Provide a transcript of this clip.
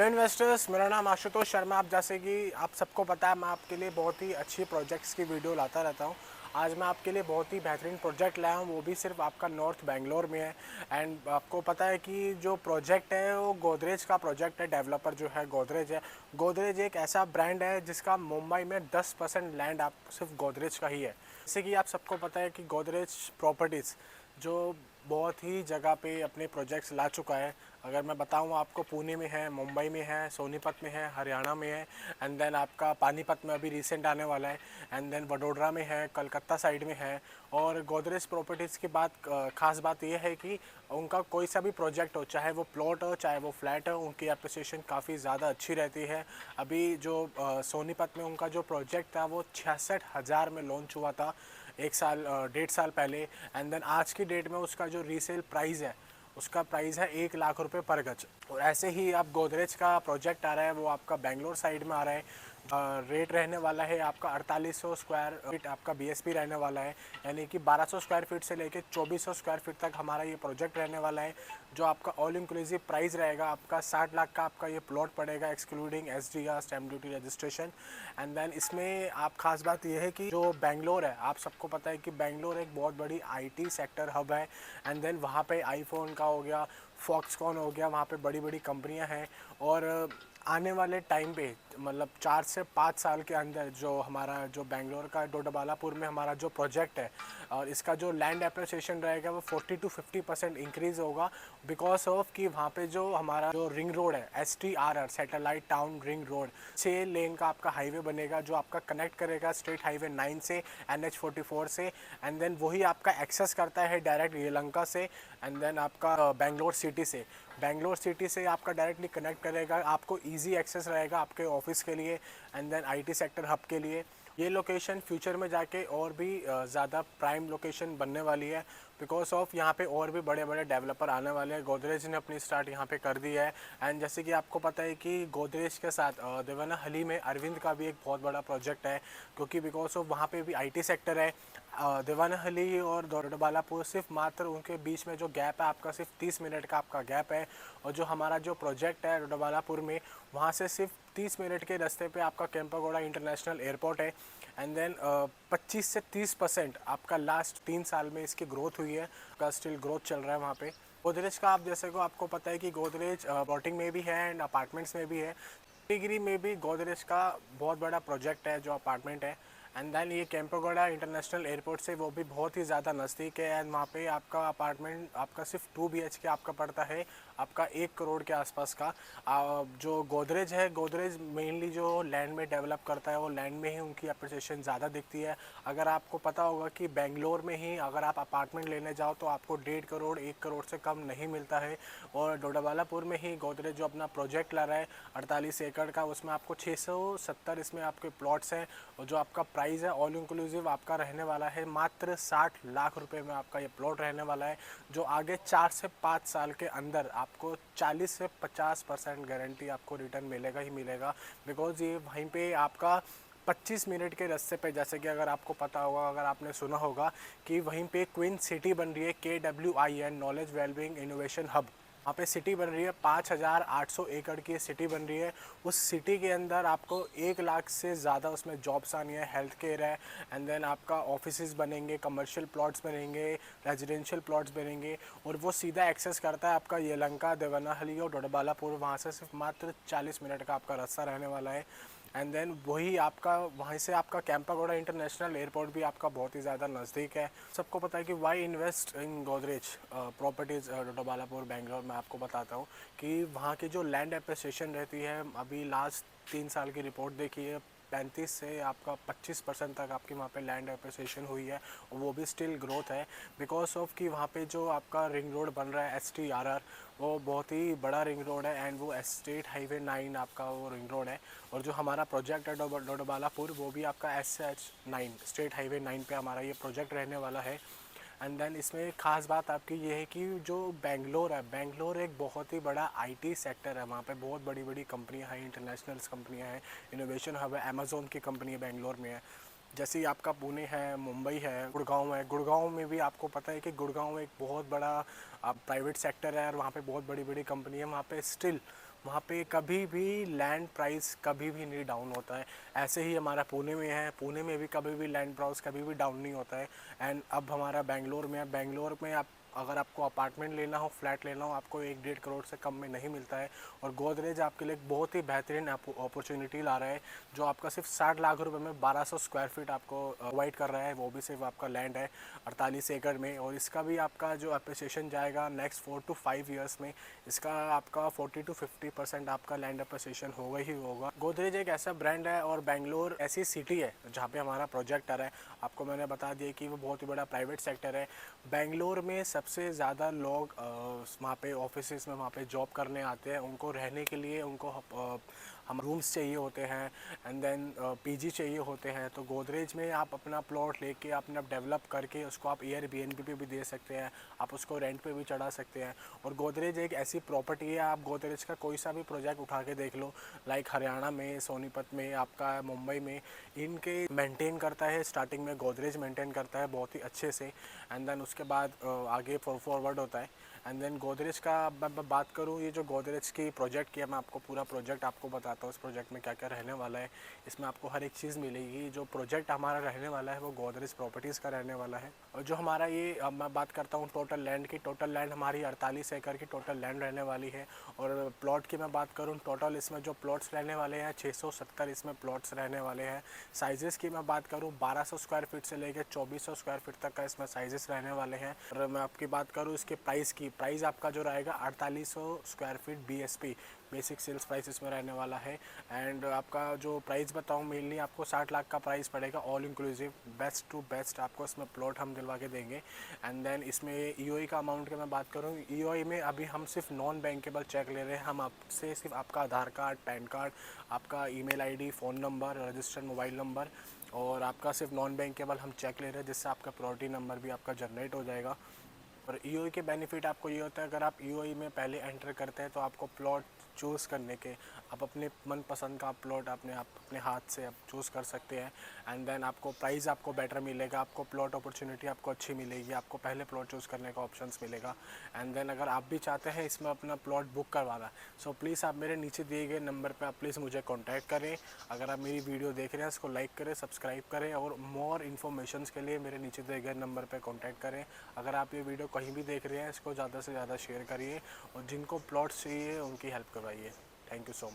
Hello investors, मेरा नाम आशुतोष शर्मा। आप जैसे कि आप सबको पता है, मैं आपके लिए बहुत ही अच्छी प्रोजेक्ट्स की वीडियो लाता रहता हूं। आज मैं आपके लिए बहुत ही बेहतरीन प्रोजेक्ट लाया हूं, वो भी सिर्फ आपका नॉर्थ बेंगलोर में है। एंड आपको पता है कि जो प्रोजेक्ट है वो गोदरेज का प्रोजेक्ट है। डेवलपर जो है गोदरेज है। गोदरेज एक ऐसा ब्रांड है जिसका मुंबई में 10% लैंड आप सिर्फ गोदरेज का ही है। जैसे कि आप सबको पता है कि गोदरेज प्रॉपर्टीज़ जो बहुत ही जगह पे अपने प्रोजेक्ट्स ला चुका है। अगर मैं बताऊं आपको, पुणे में है, मुंबई में है, सोनीपत में है, हरियाणा में है, एंड देन आपका पानीपत में अभी रिसेंट आने वाला है, एंड देन वडोदरा में है, कलकत्ता साइड में है। और गोदरेज प्रॉपर्टीज़ की खास बात यह है कि उनका कोई सा भी प्रोजेक्ट हो, चाहे वो प्लॉट हो चाहे वो फ्लैट हो, उनकी एप्रिसिएशन काफ़ी ज़्यादा अच्छी रहती है। अभी जो सोनीपत में उनका जो प्रोजेक्ट था वो 66,000 में लॉन्च हुआ था, एक साल 1.5 साल पहले। एंड देन आज की डेट में उसका जो रीसेल प्राइस है, उसका प्राइस है 1 लाख रुपए पर गज। और ऐसे ही अब गोदरेज का प्रोजेक्ट आ रहा है, वो आपका बेंगलोर साइड में आ रहा है। रेट रहने वाला है आपका 4800 स्क्वायर फीट, आपका बीएसपी रहने वाला है। यानी कि 1200 स्क्वायर फीट से लेकर 2400 स्क्वायर फीट तक हमारा ये प्रोजेक्ट रहने वाला है। जो आपका ऑल इंक्लूसिव प्राइस रहेगा आपका 60 लाख का आपका ये प्लॉट पड़ेगा, excluding SDR stamp duty registration. And then इसमें आप खास बात यह है कि जो बेंगलोर है, आप सबको पता है कि बेंगलोर एक बहुत बड़ी आईटी सेक्टर हब है। एंड देन वहाँ पे आईफोन का हो गया, फॉक्सकॉन हो गया, वहाँ पे बड़ी बड़ी कंपनियाँ हैं। और आने वाले टाइम पे मतलब 4 से 5 साल के अंदर जो हमारा जो बेंगलोर का डोडाबालापुर में हमारा जो प्रोजेक्ट है, और इसका जो लैंड एप्रिसिएशन रहेगा वो 40 to 50% इंक्रीज़ होगा। बिकॉज ऑफ कि वहाँ पे जो हमारा जो रिंग रोड है, STRR satellite town ring road, 6 लेन का आपका हाईवे बनेगा जो आपका कनेक्ट करेगा स्टेट हाईवे 9 से NH44 से। एंड देन वही आपका एक्सेस करता है डायरेक्ट यलहंका से, एंड देन आपका बेंगलोर सिटी से। बेंगलोर सिटी से आपका डायरेक्टली कनेक्ट करेगा, आपको इजी एक्सेस रहेगा आपके ऑफिस के लिए, and then IT sector hub के लिए। ये लोकेशन फ्यूचर में जाके और भी ज़्यादा प्राइम लोकेशन बनने वाली है। बिकॉज ऑफ यहाँ पे और भी बड़े बड़े डेवलपर आने वाले हैं। गोदरेज ने अपनी स्टार्ट यहाँ पे कर दी है। एंड जैसे कि आपको पता है कि गोदरेज के साथ देवानाहली में अरविंद का भी एक बहुत बड़ा प्रोजेक्ट है, क्योंकि बिकॉज ऑफ वहाँ पे भी आईटी सेक्टर है। देवानाहली और डोडाबालापुर सिर्फ मात्र उनके बीच में जो गैप है आपका सिर्फ 30 मिनट का आपका गैप है। और जो हमारा जो प्रोजेक्ट है डोडाबालापुर में, वहाँ से सिर्फ 30 मिनट के रास्ते पे आपका केम्पागौड़ा इंटरनेशनल एयरपोर्ट है। एंड देन 25 से 30% आपका लास्ट 3 साल में इसकी ग्रोथ हुई है, का स्टिल ग्रोथ चल रहा है वहाँ पे। गोदरेज का आप जैसे को आपको पता है कि गोदरेज प्लॉटिंग में भी है एंड अपार्टमेंट्स में भी है। डिग्री में भी गोदरेज का बहुत बड़ा प्रोजेक्ट है जो अपार्टमेंट है। एंड देन ये केम्पागौड़ा इंटरनेशनल एयरपोर्ट से वो भी बहुत ही ज़्यादा नज़दीक है। एंड वहाँ पे आपका अपार्टमेंट आपका सिर्फ 2 BHK आपका पड़ता है, आपका 1 करोड़ के आसपास का। जो गोदरेज है, गोदरेज मेनली जो लैंड में डेवलप करता है, वो लैंड में ही उनकी अप्रिसिएशन ज़्यादा दिखती है। अगर आपको पता होगा कि बेंगलोर में ही अगर आप अपार्टमेंट लेने जाओ तो आपको 1.5 करोड़ 1 करोड़ से कम नहीं मिलता है। और डोडाबालापुर में ही गोदरेज जो अपना प्रोजेक्ट ला रहा है 48 एकड़ का, उसमें आपको 670 इसमें आपके प्लॉट्स हैं। और जो आपका प्राइस है ऑल इंक्लूसिव आपका रहने वाला है मात्र 60 लाख रुपए में आपका ये प्लॉट रहने वाला है। जो आगे 4 से 5 साल के अंदर आपको 40 से 50% गारंटी आपको रिटर्न मिलेगा ही मिलेगा। बिकॉज ये वहीं पे आपका 25 मिनट के रास्ते पे, जैसे कि अगर आपको पता होगा, अगर आपने सुना होगा कि वहीं पे क्वीन सिटी बन रही है, KWIN knowledge wellbeing innovation hub. वहाँ पे सिटी बन रही है, 5,800 एकड़ की सिटी बन रही है। उस सिटी के अंदर आपको 1 लाख से ज़्यादा उसमें जॉब्स आनी है, हेल्थ केयर है, एंड देन आपका ऑफिसेज बनेंगे, कमर्शियल प्लॉट्स बनेंगे, रेजिडेंशियल प्लॉट्स बनेंगे। और वो सीधा एक्सेस करता है आपका यलहंका, देवानाहली और डोडाबालापुर। वहाँ से सिर्फ मात्र 40 मिनट का आपका रास्ता रहने वाला है। एंड देन वही आपका वहीं से आपका केम्पागौड़ा इंटरनेशनल एयरपोर्ट भी आपका बहुत ही ज़्यादा नज़दीक है। सबको पता है कि why invest in Godrej properties Doddaballapur Bangalore. मैं आपको बताता हूँ कि वहाँ की जो लैंड एप्रिसिएशन रहती है, अभी लास्ट 3 साल की रिपोर्ट देखी है, 35 से आपका 25% तक आपकी वहाँ पे लैंड एप्रिसिएशन हुई है। और वो भी स्टिल ग्रोथ है। बिकॉज ऑफ कि वहाँ पे जो आपका रिंग रोड बन रहा है STRR, वो बहुत ही बड़ा रिंग रोड है। एंड वो स्टेट हाईवे 9 आपका वो रिंग रोड है। और जो हमारा प्रोजेक्ट है डोडाबालापुर, वो भी आपका SH9 स्टेट हाईवे 9 पे हमारा ये प्रोजेक्ट रहने वाला है। एंड देन इसमें ख़ास बात आपकी ये है कि जो बेंगलोर है, बेंगलोर एक बहुत ही बड़ा आईटी सेक्टर है। वहाँ पे बहुत बड़ी बड़ी कंपनियाँ हैं, इंटरनेशनल कंपनियाँ हैं, इनोवेशन हब है, अमेज़ोन की कंपनी बेंगलोर में है। जैसे ही आपका पुणे है, मुंबई है, गुड़गांव है। गुड़गांव में भी आपको पता है कि गुड़गांव एक बहुत बड़ा प्राइवेट सेक्टर है और वहाँ पे बहुत बड़ी बड़ी कंपनी है। वहाँ पे स्टिल वहाँ पे कभी भी लैंड प्राइस कभी भी नहीं डाउन होता है। ऐसे ही हमारा पुणे में है, पुणे में भी कभी भी लैंड प्राइस कभी भी डाउन नहीं होता है। एंड अब हमारा बेंगलोर में है, बेंगलोर में आप अगर आपको अपार्टमेंट लेना हो, फ्लैट लेना हो, आपको 1-1.5 करोड़ से कम में नहीं मिलता है। और गोदरेज आपके लिए एक बहुत ही बेहतरीन अपॉर्चुनिटी ला रहा है, जो आपका सिर्फ 60 लाख रुपए में 1200 स्क्वायर फीट आपको प्रोवाइड कर रहा है। वो भी सिर्फ आपका लैंड है 48 एकड़ में। और इसका भी आपका जो अप्रिसिएशन जाएगा नेक्स्ट 4 to 5 ईयर्स में, इसका आपका 40 to 50% आपका लैंड अप्रिसिएशन होगा ही होगा। गोदरेज एक ऐसा ब्रांड है और बेंगलोर ऐसी सिटी है जहाँ पे हमारा प्रोजेक्ट आ रहा है। आपको मैंने बता दिया कि वो बहुत ही बड़ा प्राइवेट सेक्टर है। बेंगलोर में सबसे ज़्यादा लोग वहाँ पे ऑफिसेज में वहाँ पे जॉब करने आते हैं। उनको रहने के लिए उनको हम रूम्स चाहिए होते हैं, एंड देन पीजी चाहिए होते हैं। तो गोदरेज में आप अपना प्लॉट लेके अपना डेवलप करके उसको आप एयरबीएनबी पे भी दे सकते हैं, आप उसको रेंट पे भी चढ़ा सकते हैं। और गोदरेज एक ऐसी प्रॉपर्टी है, आप गोदरेज का कोई सा भी प्रोजेक्ट उठा के देख लो, लाइक हरियाणा में, सोनीपत में, आपका मुंबई में, इनके मेंटेन करता है। स्टार्टिंग में गोदरेज मेंटेन करता है बहुत ही अच्छे से, एंड देन उसके बाद आगे फॉरवर्ड होता है। एंड देन गोदरेज का मैं बात करूँ, ये जो गोदरेज की प्रोजेक्ट किया, मैं आपको पूरा प्रोजेक्ट आपको बताता हूँ। इस प्रोजेक्ट में क्या क्या रहने वाला है, इसमें आपको हर एक चीज़ मिलेगी। जो प्रोजेक्ट हमारा रहने वाला है वो गोदरेज प्रॉपर्टीज़ का रहने वाला है। और जो हमारा ये अब मैं बात करता हूँ टोटल लैंड की, टोटल लैंड हमारी 48 एकड़ की टोटल लैंड रहने वाली है। और प्लॉट की मैं बात करूँ, टोटल इसमें जो प्लॉट्स रहने वाले हैं 670 इसमें प्लॉट्स रहने वाले हैं। साइजेस की मैं बात करूँ, 1200 स्क्वायर फीट से लेकर 2400 स्क्वायर फीट तक का इसमें साइजेस रहने वाले हैं। और मैं आपकी बात करूँ इसके प्राइस की, प्राइस आपका जो रहेगा 4800 square feet BSP, basic sales price इसमें रहने वाला है। एंड आपका जो प्राइस बताऊँ, मेनली आपको 60 लाख का प्राइस पड़ेगा all inclusive, best to best आपको इसमें प्लॉट हम दिलवा के देंगे। एंड देन इसमें ईओई का अमाउंट की मैं बात करूँ, ईओई में अभी हम सिर्फ नॉन बैंकेबल चेक ले रहे हैं। हम आपसे सिर्फ आपका आधार कार्ड, पैन कार्ड, आपका email ID, phone number, registered mobile number, और आपका सिर्फ नॉन बैंकेबल हम चेक ले रहे हैं, जिससे आपका प्रायोरिटी नंबर भी आपका जनरेट हो जाएगा। और ईओई के बेनिफिट आपको ये होता है, अगर आप ईओई में पहले एंटर करते हैं तो आपको प्लॉट चूज़ करने के, आप अपने मनपसंद का प्लॉट आप अपने हाथ से आप चूज़ कर सकते हैं। एंड देन आपको प्राइस आपको बेटर मिलेगा, आपको प्लॉट अपॉर्चुनिटी आपको अच्छी मिलेगी, आपको पहले प्लॉट चूज़ करने का ऑप्शंस मिलेगा। एंड देन अगर आप भी चाहते हैं इसमें अपना प्लॉट बुक करवाना, सो प्लीज़ आप मेरे नीचे दिए गए नंबर पर आप प्लीज़ मुझे कॉन्टैक्ट करें। अगर आप मेरी वीडियो देख रहे हैं इसको लाइक करें, सब्सक्राइब करें, और मोर इन्फॉर्मेशन के लिए मेरे नीचे दिए गए नंबर पर कॉन्टैक्ट करें। अगर आप ये वीडियो कहीं भी देख रहे हैं, इसको ज़्यादा से ज़्यादा शेयर करिए, और जिनको प्लॉट्स चाहिए उनकी हेल्प करवाइए। Thank you so much.